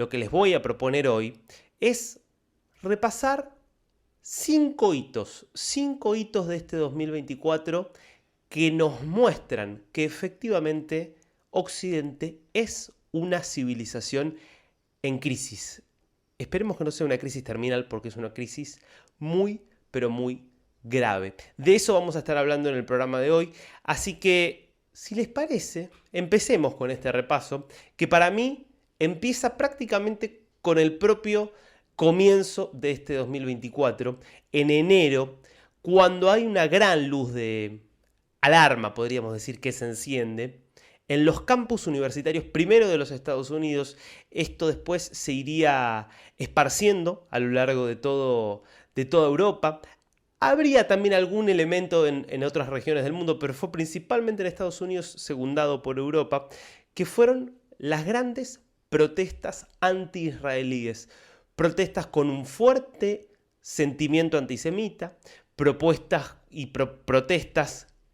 lo que les voy a proponer hoy es repasar 5 hitos de este 2024 que nos muestran que efectivamente Occidente es una civilización en crisis. Esperemos que no sea una crisis terminal porque es una crisis muy, pero muy grave. De eso vamos a estar hablando en el programa de hoy, así que si les parece, empecemos con este repaso que para mí empieza prácticamente con el propio comienzo de este 2024, en enero, cuando hay una gran luz de alarma, podríamos decir, que se enciende en los campus universitarios, primero de los Estados Unidos. Esto después se iría esparciendo a lo largo de toda Europa. Habría también algún elemento en otras regiones del mundo, pero fue principalmente en Estados Unidos, secundado por Europa, que fueron las grandes protestas anti-israelíes. Protestas con un fuerte sentimiento antisemita, protestas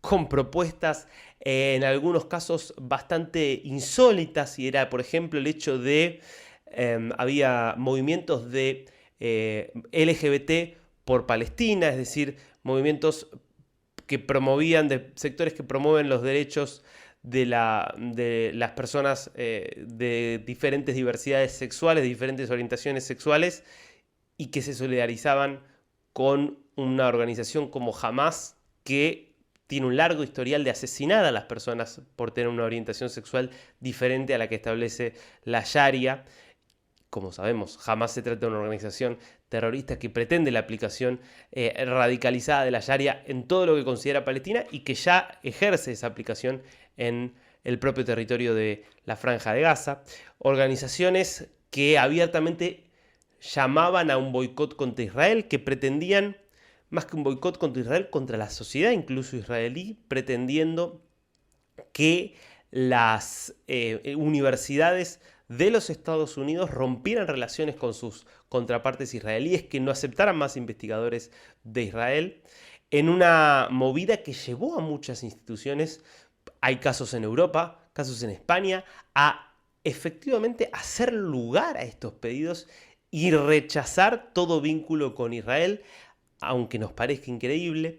con propuestas en algunos casos bastante insólitas, y era, por ejemplo, el hecho de había movimientos de LGBT por Palestina, es decir, movimientos que promovían, de sectores que promueven los derechos de las personas de diferentes diversidades sexuales, de diferentes orientaciones sexuales, y que se solidarizaban con una organización como Hamás, que tiene un largo historial de asesinar a las personas por tener una orientación sexual diferente a la que establece la Sharia. Como sabemos, Hamás se trata de una organización terrorista que pretende la aplicación radicalizada de la Sharia en todo lo que considera Palestina y que ya ejerce esa aplicación en el propio territorio de la Franja de Gaza. Organizaciones que abiertamente llamaban a un boicot contra Israel, que pretendían, más que un boicot contra Israel, contra la sociedad incluso israelí, pretendiendo que las universidades de los Estados Unidos rompieran relaciones con sus contrapartes israelíes, que no aceptaran más investigadores de Israel, en una movida que llevó a muchas instituciones, hay casos en Europa, casos en España, a efectivamente hacer lugar a estos pedidos y rechazar todo vínculo con Israel, aunque nos parezca increíble.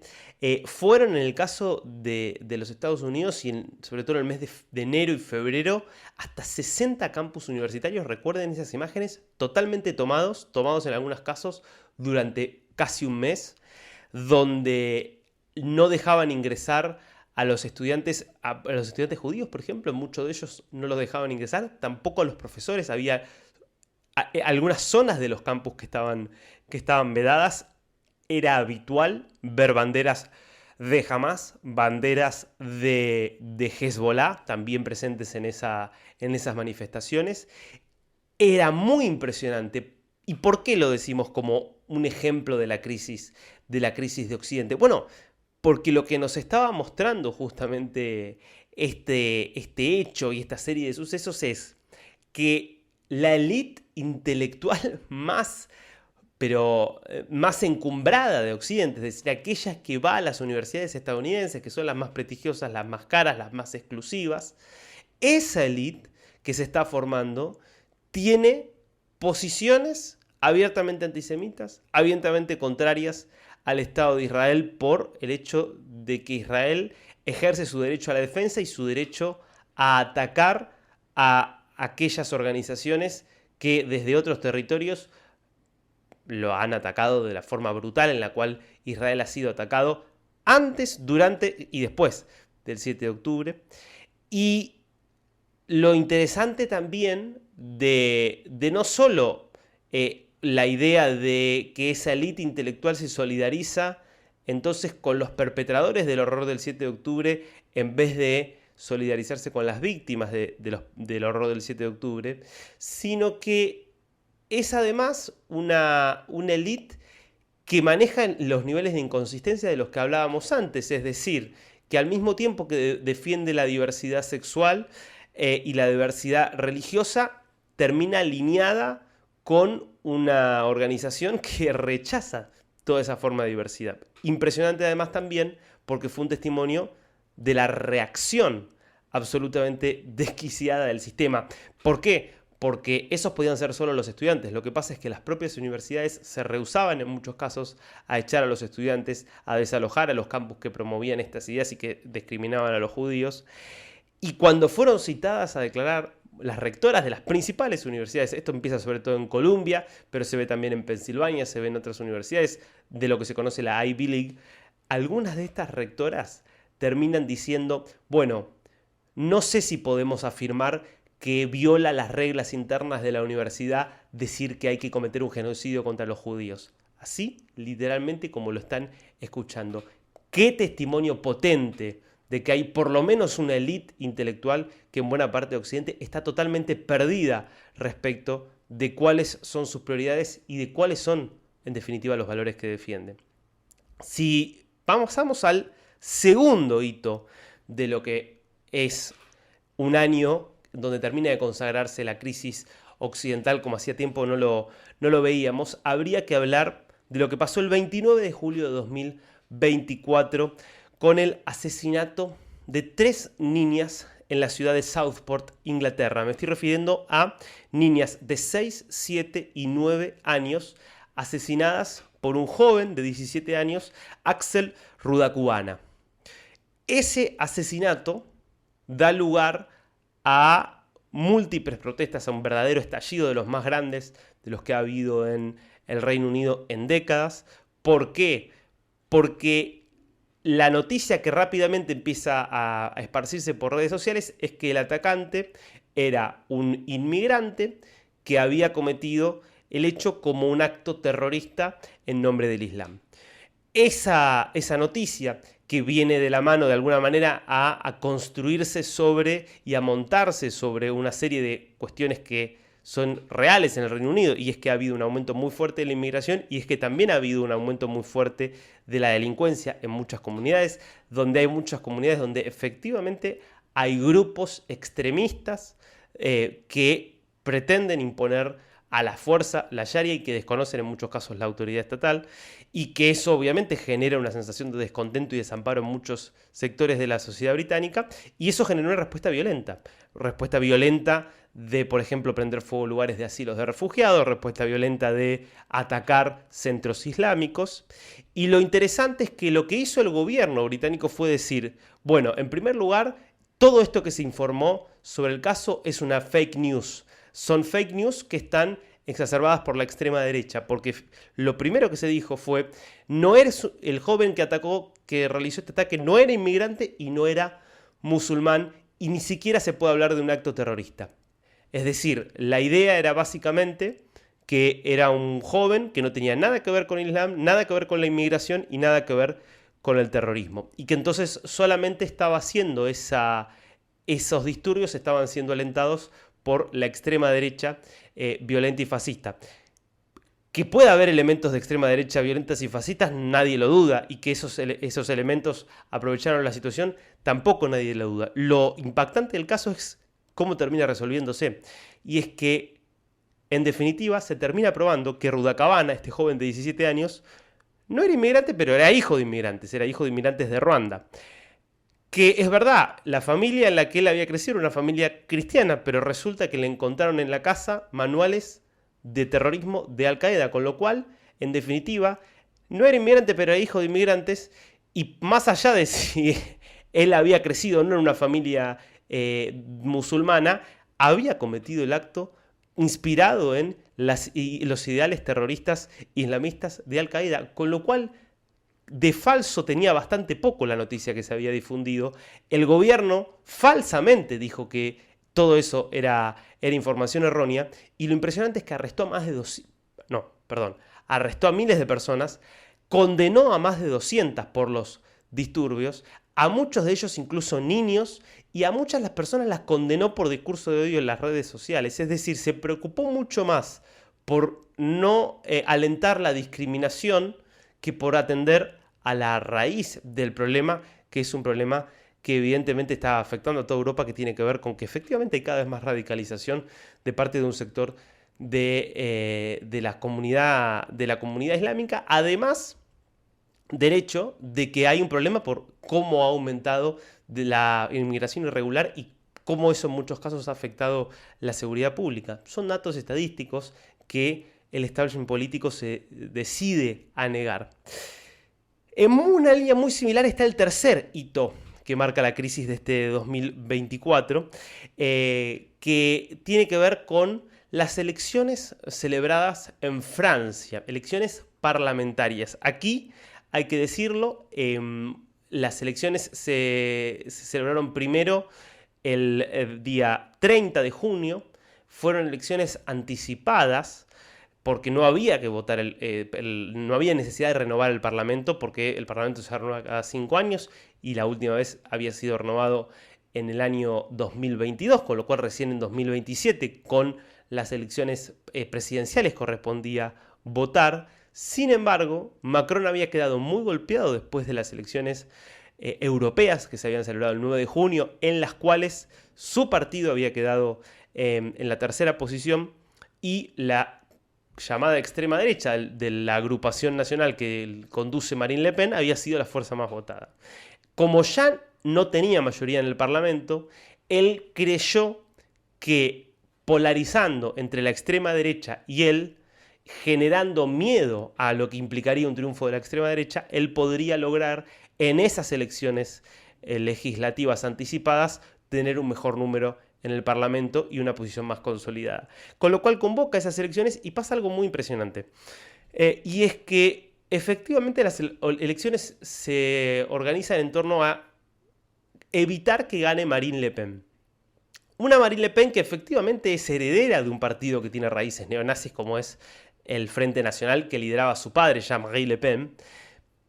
Fueron en el caso de los Estados Unidos y sobre todo en el mes de enero y febrero, hasta 60 campus universitarios, recuerden esas imágenes, totalmente tomados en algunos casos durante casi un mes, donde no dejaban ingresar a los estudiantes judíos, por ejemplo. Muchos de ellos no los dejaban ingresar, tampoco a los profesores. Había algunas zonas de los campus que estaban vedadas. Era habitual ver banderas de Hamás, banderas de Hezbollah también presentes en esas manifestaciones. Era muy impresionante. ¿Y por qué lo decimos como un ejemplo de la crisis de Occidente? Bueno, porque lo que nos estaba mostrando justamente este hecho y esta serie de sucesos es que la élite intelectual más encumbrada de Occidente, es decir, aquellas que va a las universidades estadounidenses, que son las más prestigiosas, las más caras, las más exclusivas, esa élite que se está formando tiene posiciones abiertamente antisemitas, abiertamente contrarias al Estado de Israel, por el hecho de que Israel ejerce su derecho a la defensa y su derecho a atacar a aquellas organizaciones que desde otros territorios lo han atacado de la forma brutal en la cual Israel ha sido atacado antes, durante y después del 7 de octubre. Y lo interesante también de no solo la idea de que esa élite intelectual se solidariza entonces con los perpetradores del horror del 7 de octubre en vez de solidarizarse con las víctimas del horror del 7 de octubre, sino que es además una élite que maneja los niveles de inconsistencia de los que hablábamos antes, es decir, que al mismo tiempo que defiende la diversidad sexual y la diversidad religiosa, termina alineada con una organización que rechaza toda esa forma de diversidad. Impresionante además también porque fue un testimonio de la reacción absolutamente desquiciada del sistema. ¿Por qué? porque esos podían ser solo los estudiantes. Lo que pasa es que las propias universidades se rehusaban en muchos casos a echar a los estudiantes, a desalojar a los campus que promovían estas ideas y que discriminaban a los judíos. Y cuando fueron citadas a declarar las rectoras de las principales universidades, esto empieza sobre todo en Columbia, pero se ve también en Pensilvania, se ve en otras universidades de lo que se conoce la Ivy League, algunas de estas rectoras terminan diciendo, bueno, no sé si podemos afirmar que viola las reglas internas de la universidad decir que hay que cometer un genocidio contra los judíos. Así, literalmente, como lo están escuchando. Qué testimonio potente de que hay por lo menos una élite intelectual que en buena parte de Occidente está totalmente perdida respecto de cuáles son sus prioridades y de cuáles son, en definitiva, los valores que defienden. Si pasamos al segundo hito de lo que es un año donde termina de consagrarse la crisis occidental, como hacía tiempo no lo veíamos, habría que hablar de lo que pasó el 29 de julio de 2024 con el asesinato de 3 niñas en la ciudad de Southport, Inglaterra. Me estoy refiriendo a niñas de 6, 7 y 9 años asesinadas por un joven de 17 años, Axel Rudakubana. Ese asesinato da lugar a múltiples protestas, a un verdadero estallido de los más grandes de los que ha habido en el Reino Unido en décadas. ¿Por qué? Porque la noticia que rápidamente empieza a esparcirse por redes sociales es que el atacante era un inmigrante que había cometido el hecho como un acto terrorista en nombre del Islam. Esa noticia que viene de la mano de alguna manera a construirse sobre y a montarse sobre una serie de cuestiones que son reales en el Reino Unido, y es que ha habido un aumento muy fuerte de la inmigración y es que también ha habido un aumento muy fuerte de la delincuencia en muchas comunidades, donde hay muchas comunidades donde efectivamente hay grupos extremistas que pretenden imponer a la fuerza la Sharia y que desconocen en muchos casos la autoridad estatal, y que eso obviamente genera una sensación de descontento y desamparo en muchos sectores de la sociedad británica, y eso generó una respuesta violenta de, por ejemplo, prender fuego lugares de asilos de refugiados, respuesta violenta de atacar centros islámicos. Y lo interesante es que lo que hizo el gobierno británico fue decir, bueno, en primer lugar, todo esto que se informó sobre el caso es una fake news. Son fake news que están exacerbadas por la extrema derecha, porque lo primero que se dijo fue, no eres el joven que realizó este ataque, no era inmigrante y no era musulmán, y ni siquiera se puede hablar de un acto terrorista. Es decir, la idea era básicamente que era un joven que no tenía nada que ver con el Islam, nada que ver con la inmigración y nada que ver con el terrorismo. Y que entonces solamente estaba haciendo esos disturbios estaban siendo alentados por la extrema derecha violenta y fascista. Que pueda haber elementos de extrema derecha violentas y fascistas, nadie lo duda, y que esos elementos aprovecharon la situación, tampoco nadie lo duda. Lo impactante del caso es cómo termina resolviéndose. Y es que, en definitiva, se termina probando que Rudakubana, este joven de 17 años, no era inmigrante, pero era hijo de inmigrantes de Ruanda. Que es verdad, la familia en la que él había crecido era una familia cristiana, pero resulta que le encontraron en la casa manuales de terrorismo de Al-Qaeda, con lo cual, en definitiva, no era inmigrante, pero era hijo de inmigrantes, y más allá de si él había crecido no en una familia musulmana, había cometido el acto inspirado en los ideales terroristas islamistas de Al-Qaeda, con lo cual de falso tenía bastante poco la noticia que se había difundido. El gobierno falsamente dijo que todo eso era información errónea, y lo impresionante es que arrestó a miles de personas, condenó a más de 200 por los disturbios, a muchos de ellos incluso niños, y a muchas las personas las condenó por discurso de odio en las redes sociales. Es decir, se preocupó mucho más por no alentar la discriminación que por atender a la raíz del problema, que es un problema que evidentemente está afectando a toda Europa, que tiene que ver con que efectivamente hay cada vez más radicalización de parte de un sector de la comunidad islámica, además del hecho de que hay un problema por cómo ha aumentado de la inmigración irregular y cómo eso en muchos casos ha afectado la seguridad pública. Son datos estadísticos que el establishment político se decide a negar. En una línea muy similar está el tercer hito que marca la crisis de este 2024, que tiene que ver con las elecciones celebradas en Francia, elecciones parlamentarias. Aquí, hay que decirlo, las elecciones se celebraron primero el día 30 de junio, fueron elecciones anticipadas, porque no había que votar, no había necesidad de renovar el Parlamento, porque el Parlamento se renueva cada 5 años y la última vez había sido renovado en el año 2022, con lo cual recién en 2027, con las elecciones presidenciales, correspondía votar. Sin embargo, Macron había quedado muy golpeado después de las elecciones europeas que se habían celebrado el 9 de junio, en las cuales su partido había quedado en la tercera posición y la llamada extrema derecha de la agrupación nacional que conduce Marine Le Pen había sido la fuerza más votada. Como ya no tenía mayoría en el Parlamento, él creyó que polarizando entre la extrema derecha y él, generando miedo a lo que implicaría un triunfo de la extrema derecha, él podría lograr en esas elecciones legislativas anticipadas tener un mejor número en el Parlamento y una posición más consolidada. Con lo cual convoca esas elecciones y pasa algo muy impresionante. Y es que efectivamente las elecciones se organizan en torno a evitar que gane Marine Le Pen. Una Marine Le Pen que efectivamente es heredera de un partido que tiene raíces neonazis como es el Frente Nacional que lideraba su padre, Jean-Marie Le Pen.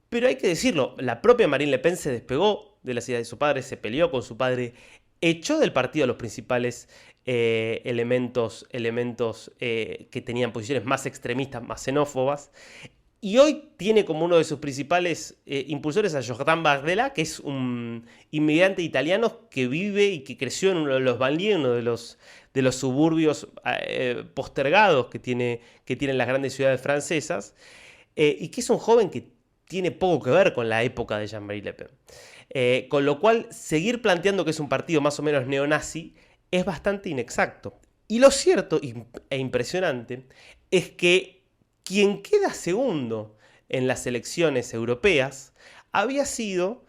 Pero hay que decirlo, la propia Marine Le Pen se despegó de las ideas de su padre, se peleó con su padre, echó del partido a los principales elementos que tenían posiciones más extremistas, más xenófobas, y hoy tiene como uno de sus principales impulsores a Jordan Bardella, que es un inmigrante italiano que vive y que creció en uno de los banlieues, uno de los suburbios postergados que tienen las grandes ciudades francesas, y que es un joven que tiene poco que ver con la época de Jean-Marie Le Pen. Con lo cual, seguir planteando que es un partido más o menos neonazi es bastante inexacto. Y lo cierto e impresionante es que quien queda segundo en las elecciones europeas había sido,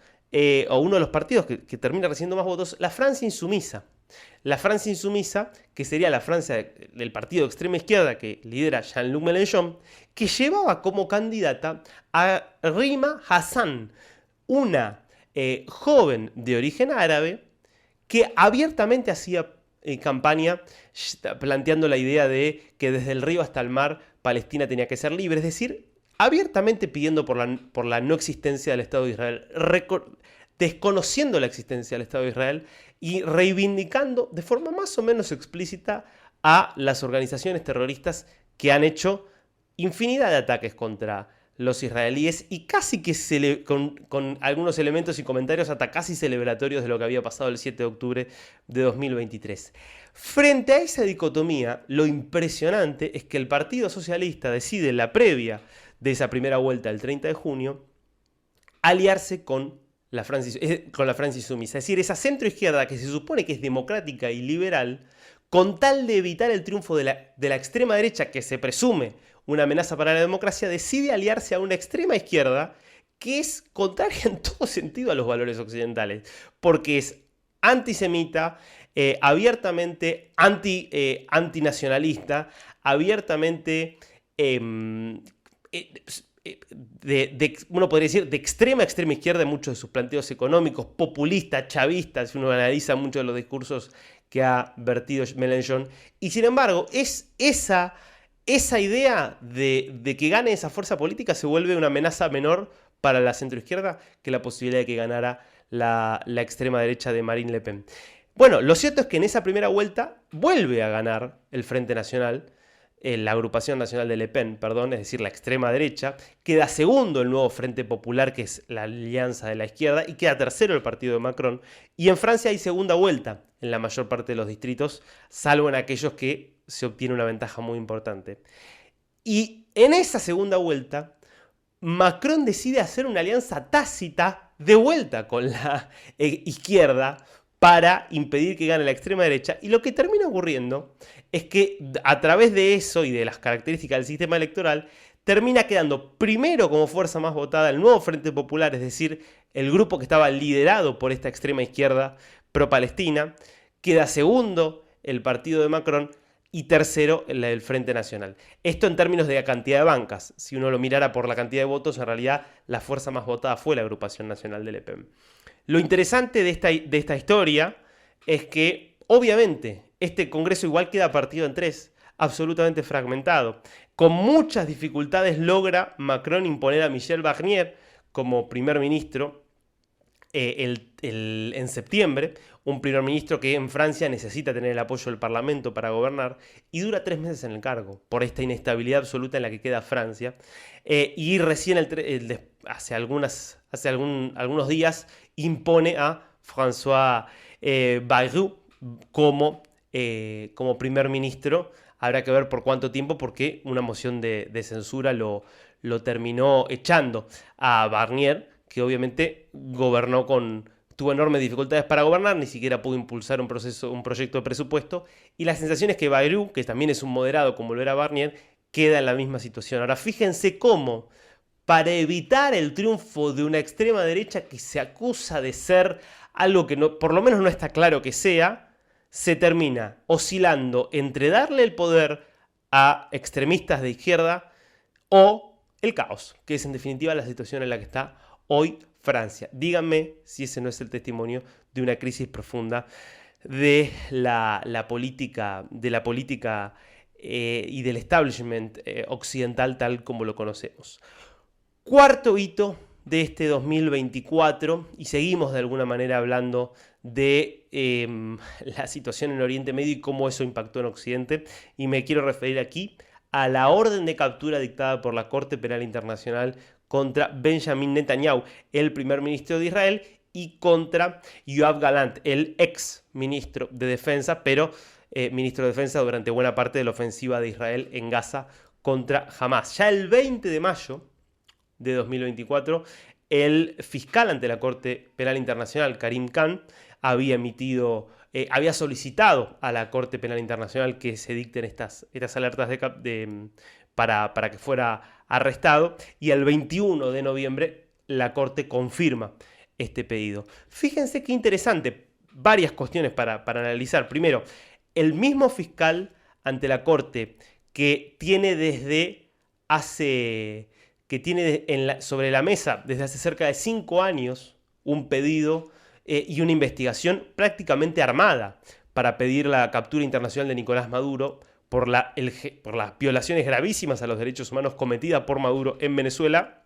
o uno de los partidos que termina recibiendo más votos, la Francia Insumisa. La Francia Insumisa, que sería la Francia del partido de extrema izquierda que lidera Jean-Luc Mélenchon, que llevaba como candidata a Rima Hassan, una joven de origen árabe que abiertamente hacía campaña planteando la idea de que desde el río hasta el mar Palestina tenía que ser libre, es decir, abiertamente pidiendo por la no existencia del Estado de Israel, desconociendo la existencia del Estado de Israel y reivindicando de forma más o menos explícita a las organizaciones terroristas que han hecho infinidad de ataques contra los israelíes y casi que con algunos elementos y comentarios hasta casi celebratorios de lo que había pasado el 7 de octubre de 2023. Frente a esa dicotomía, lo impresionante es que el Partido Socialista decide en la previa de esa primera vuelta del 30 de junio aliarse con la Francia Insumisa, es decir, esa centroizquierda que se supone que es democrática y liberal, con tal de evitar el triunfo de la extrema derecha que se presume una amenaza para la democracia, decide aliarse a una extrema izquierda que es contraria en todo sentido a los valores occidentales, porque es antisemita, abiertamente antinacionalista, abiertamente, uno podría decir, de extrema izquierda en muchos de sus planteos económicos, populista, chavista, si uno analiza muchos de los discursos que ha vertido Mélenchon, y sin embargo, es esa idea de que gane esa fuerza política se vuelve una amenaza menor para la centroizquierda que la posibilidad de que ganara la extrema derecha de Marine Le Pen. Bueno, lo cierto es que en esa primera vuelta vuelve a ganar el Frente Nacional, la agrupación nacional de Le Pen, perdón, es decir, la extrema derecha. Queda segundo el nuevo Frente Popular, que es la alianza de la izquierda, y queda tercero el partido de Macron. Y en Francia hay segunda vuelta en la mayor parte de los distritos, salvo en aquellos que se obtiene una ventaja muy importante. Y en esa segunda vuelta, Macron decide hacer una alianza tácita de vuelta con la izquierda para impedir que gane la extrema derecha. Y lo que termina ocurriendo es que a través de eso y de las características del sistema electoral, termina quedando primero como fuerza más votada el nuevo Frente Popular, es decir, el grupo que estaba liderado por esta extrema izquierda pro-palestina. Queda segundo el partido de Macron y tercero el Frente Nacional. Esto en términos de la cantidad de bancas. Si uno lo mirara por la cantidad de votos, en realidad la fuerza más votada fue la Agrupación Nacional del Le Pen. Lo interesante de esta historia es que, obviamente, este Congreso igual queda partido en tres, absolutamente fragmentado. Con muchas dificultades logra Macron imponer a Michel Barnier como primer ministro en septiembre, un primer ministro que en Francia necesita tener el apoyo del Parlamento para gobernar, y dura 3 meses en el cargo, por esta inestabilidad absoluta en la que queda Francia. Y recién hace algunos días impone a François Bayrou como primer ministro. Habrá que ver por cuánto tiempo, porque una moción de censura lo terminó echando a Barnier, que obviamente tuvo enormes dificultades para gobernar, ni siquiera pudo impulsar un proyecto de presupuesto, y la sensación es que Bayrou, que también es un moderado como lo era Barnier, queda en la misma situación. Ahora fíjense cómo, para evitar el triunfo de una extrema derecha que se acusa de ser algo que por lo menos no está claro que sea, se termina oscilando entre darle el poder a extremistas de izquierda o el caos, que es en definitiva la situación en la que está hoy Francia. Díganme si ese no es el testimonio de una crisis profunda de la política y del establishment occidental tal como lo conocemos. Cuarto hito de este 2024, y seguimos de alguna manera hablando de la situación en Oriente Medio y cómo eso impactó en Occidente, y me quiero referir aquí a la orden de captura dictada por la Corte Penal Internacional contra Benjamin Netanyahu, el primer ministro de Israel, y contra Yoav Gallant, el ex ministro de Defensa, pero ministro de Defensa durante buena parte de la ofensiva de Israel en Gaza contra Hamas. Ya el 20 de mayo de 2024, el fiscal ante la Corte Penal Internacional, Karim Khan, había solicitado a la Corte Penal Internacional que se dicten estas alertas para que fuera arrestado, y el 21 de noviembre la Corte confirma este pedido. Fíjense qué interesante, varias cuestiones para analizar. Primero, el mismo fiscal ante la Corte que tiene sobre la mesa desde hace cerca de 5 años un pedido y una investigación prácticamente armada para pedir la captura internacional de Nicolás Maduro por las violaciones gravísimas a los derechos humanos cometidas por Maduro en Venezuela,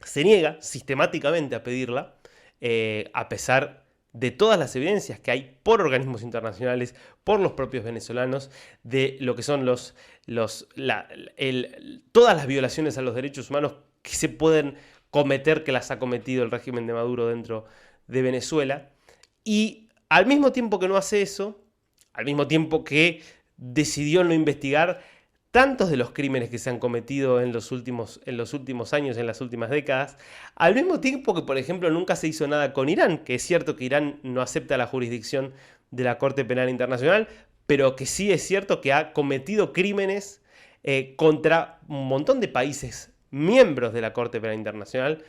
se niega sistemáticamente a pedirla, a pesar de todas las evidencias que hay por organismos internacionales, por los propios venezolanos, de lo que son todas las violaciones a los derechos humanos que se pueden cometer, que las ha cometido el régimen de Maduro dentro de Venezuela. Y al mismo tiempo que no hace eso, al mismo tiempo que decidió no investigar tantos de los crímenes que se han cometido en los últimos años, en las últimas décadas, al mismo tiempo que, por ejemplo, nunca se hizo nada con Irán, que es cierto que Irán no acepta la jurisdicción de la Corte Penal Internacional, pero que sí es cierto que ha cometido crímenes contra un montón de países miembros de la Corte Penal Internacional,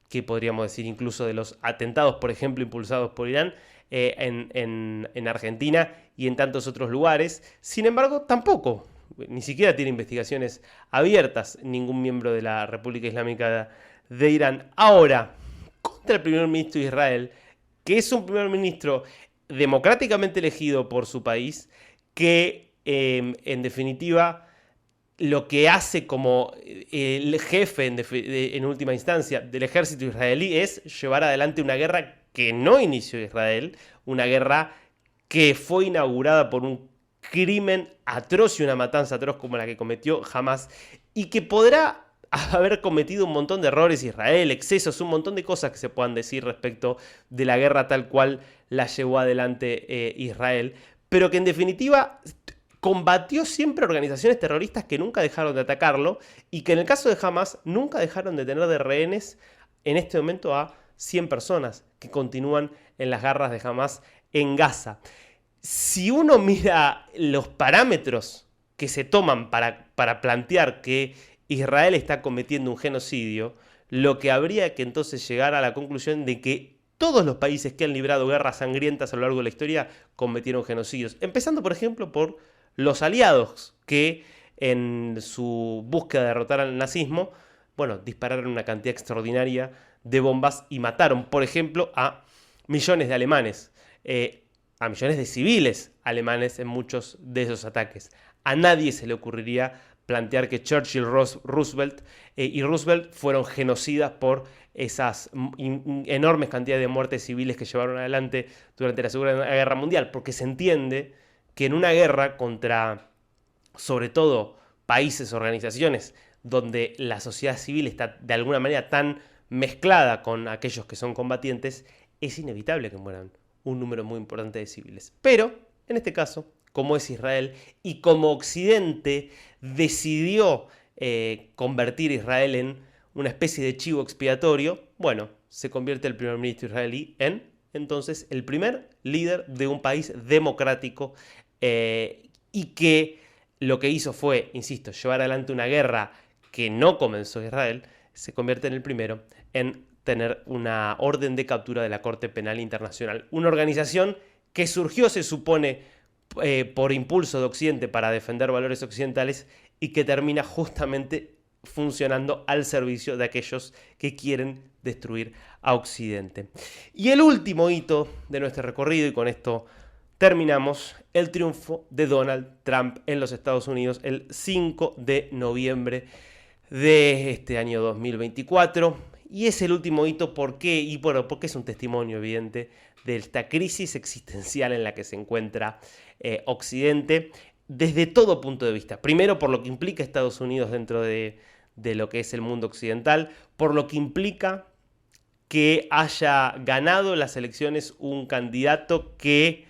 que podríamos decir incluso de los atentados, por ejemplo, impulsados por Irán en Argentina y en tantos otros lugares. Sin embargo, tampoco, ni siquiera tiene investigaciones abiertas ningún miembro de la República Islámica de Irán. Ahora, contra el primer ministro de Israel, que es un primer ministro democráticamente elegido por su país, que en definitiva lo que hace como el jefe en última instancia del ejército israelí es llevar adelante una guerra que no inició Israel, una guerra que fue inaugurada por un crimen atroz y una matanza atroz como la que cometió Hamas, y que podrá haber cometido un montón de errores Israel, excesos, un montón de cosas que se puedan decir respecto de la guerra tal cual la llevó adelante Israel, pero que en definitiva combatió siempre organizaciones terroristas que nunca dejaron de atacarlo, y que en el caso de Hamas nunca dejaron de tener de rehenes en este momento a 100 personas que continúan en las garras de Hamás en Gaza. Si uno mira los parámetros que se toman para plantear que Israel está cometiendo un genocidio, lo que habría que entonces llegar a la conclusión de que todos los países que han librado guerras sangrientas a lo largo de la historia cometieron genocidios. Empezando, por ejemplo, por los aliados que en su búsqueda de derrotar al nazismo, bueno, dispararon una cantidad extraordinaria de bombas y mataron, por ejemplo, a millones de alemanes, a millones de civiles alemanes en muchos de esos ataques. A nadie se le ocurriría plantear que Churchill, Roosevelt y Roosevelt fueron genocidas por esas enormes cantidades de muertes civiles que llevaron adelante durante la Segunda Guerra Mundial, porque se entiende que en una guerra contra, sobre todo, países, organizaciones, donde la sociedad civil está de alguna manera tan mezclada con aquellos que son combatientes, es inevitable que mueran un número muy importante de civiles. Pero, en este caso, como es Israel y como Occidente decidió convertir a Israel en una especie de chivo expiatorio, bueno, se convierte el primer ministro israelí en, entonces, el primer líder de un país democrático y que lo que hizo fue, insisto, llevar adelante una guerra que no comenzó Israel, se convierte en el primero en tener una orden de captura de la Corte Penal Internacional. Una organización que surgió, se supone, por impulso de Occidente para defender valores occidentales y que termina justamente funcionando al servicio de aquellos que quieren destruir a Occidente. Y el último hito de nuestro recorrido, y con esto terminamos, el triunfo de Donald Trump en los Estados Unidos el 5 de noviembre de este año 2024. Y es el último hito, ¿por qué? Y bueno, porque es un testimonio evidente de esta crisis existencial en la que se encuentra Occidente desde todo punto de vista. Primero, por lo que implica Estados Unidos dentro de lo que es el mundo occidental, por lo que implica que haya ganado las elecciones un candidato que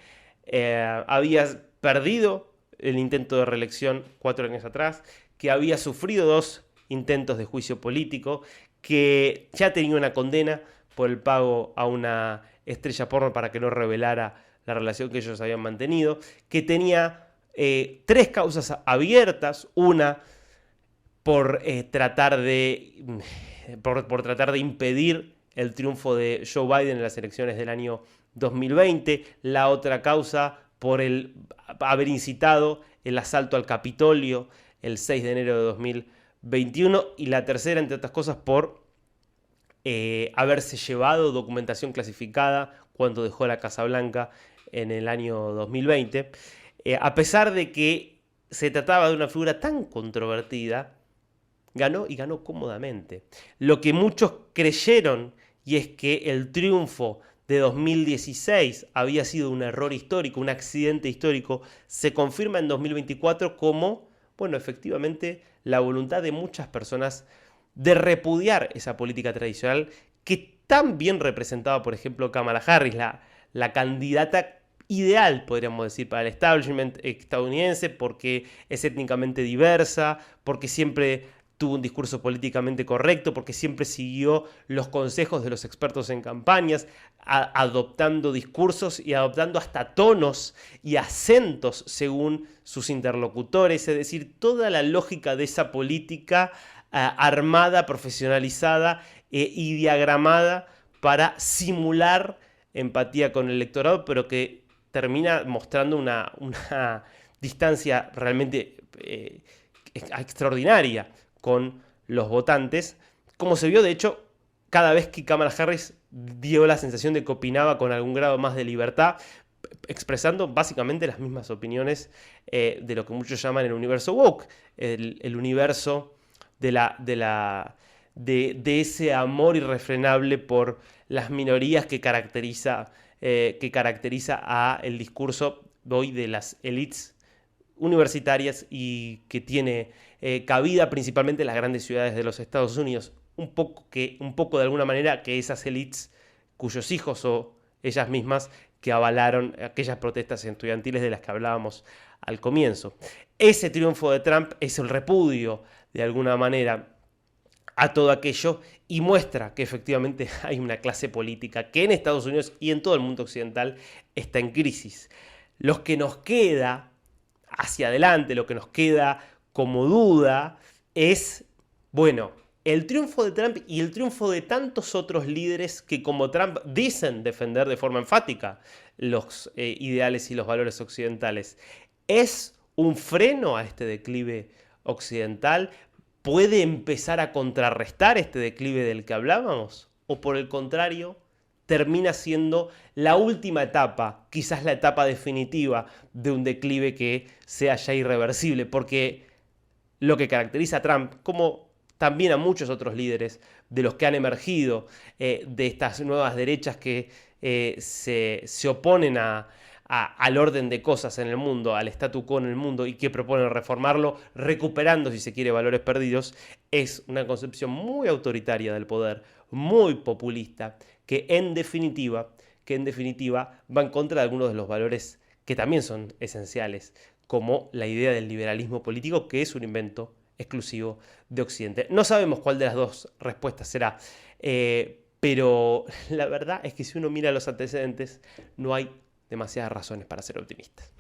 había perdido el intento de reelección 4 años atrás, que había sufrido 2 intentos de juicio político, que ya tenía una condena por el pago a una estrella porno para que no revelara la relación que ellos habían mantenido, que tenía 3 causas abiertas, una por tratar de impedir el triunfo de Joe Biden en las elecciones del año 2020, la otra causa por haber incitado el asalto al Capitolio el 6 de enero de 2021 y la tercera, entre otras cosas, por haberse llevado documentación clasificada cuando dejó la Casa Blanca en el año 2020. A pesar de que se trataba de una figura tan controvertida, ganó y ganó cómodamente. Lo que muchos creyeron, y es que el triunfo de 2016 había sido un error histórico, un accidente histórico, se confirma en 2024 como, bueno, efectivamente, la voluntad de muchas personas de repudiar esa política tradicional que tan bien representaba, por ejemplo, Kamala Harris, la candidata ideal, podríamos decir, para el establishment estadounidense, porque es étnicamente diversa, porque siempre tuvo un discurso políticamente correcto, porque siempre siguió los consejos de los expertos en campañas, adoptando discursos y adoptando hasta tonos y acentos según sus interlocutores, es decir, toda la lógica de esa política armada, profesionalizada y diagramada para simular empatía con el electorado, pero que termina mostrando una distancia realmente extraordinaria con los votantes, como se vio de hecho cada vez que Kamala Harris dio la sensación de que opinaba con algún grado más de libertad, expresando básicamente las mismas opiniones de lo que muchos llaman el universo woke, el universo de ese amor irrefrenable por las minorías que caracteriza a el discurso hoy de las élites universitarias y que tiene cabida principalmente en las grandes ciudades de los Estados Unidos. Un poco de alguna manera que esas élites cuyos hijos o ellas mismas que avalaron aquellas protestas estudiantiles de las que hablábamos al comienzo. Ese triunfo de Trump es el repudio, de alguna manera, a todo aquello y muestra que efectivamente hay una clase política que en Estados Unidos y en todo el mundo occidental está en crisis. Lo que nos queda hacia adelante, lo que nos queda como duda es, bueno, el triunfo de Trump y el triunfo de tantos otros líderes que como Trump dicen defender de forma enfática los ideales y los valores occidentales. ¿Es un freno a este declive occidental? ¿Puede empezar a contrarrestar este declive del que hablábamos? ¿O por el contrario, termina siendo la última etapa, quizás la etapa definitiva de un declive que sea ya irreversible? Porque lo que caracteriza a Trump, como también a muchos otros líderes de los que han emergido de estas nuevas derechas que se oponen al orden de cosas en el mundo, al statu quo en el mundo y que proponen reformarlo, recuperando, si se quiere, valores perdidos, es una concepción muy autoritaria del poder, muy populista, que en definitiva va en contra de algunos de los valores que también son esenciales, como la idea del liberalismo político, que es un invento exclusivo de Occidente. No sabemos cuál de las dos respuestas será, pero la verdad es que si uno mira los antecedentes, no hay demasiadas razones para ser optimistas.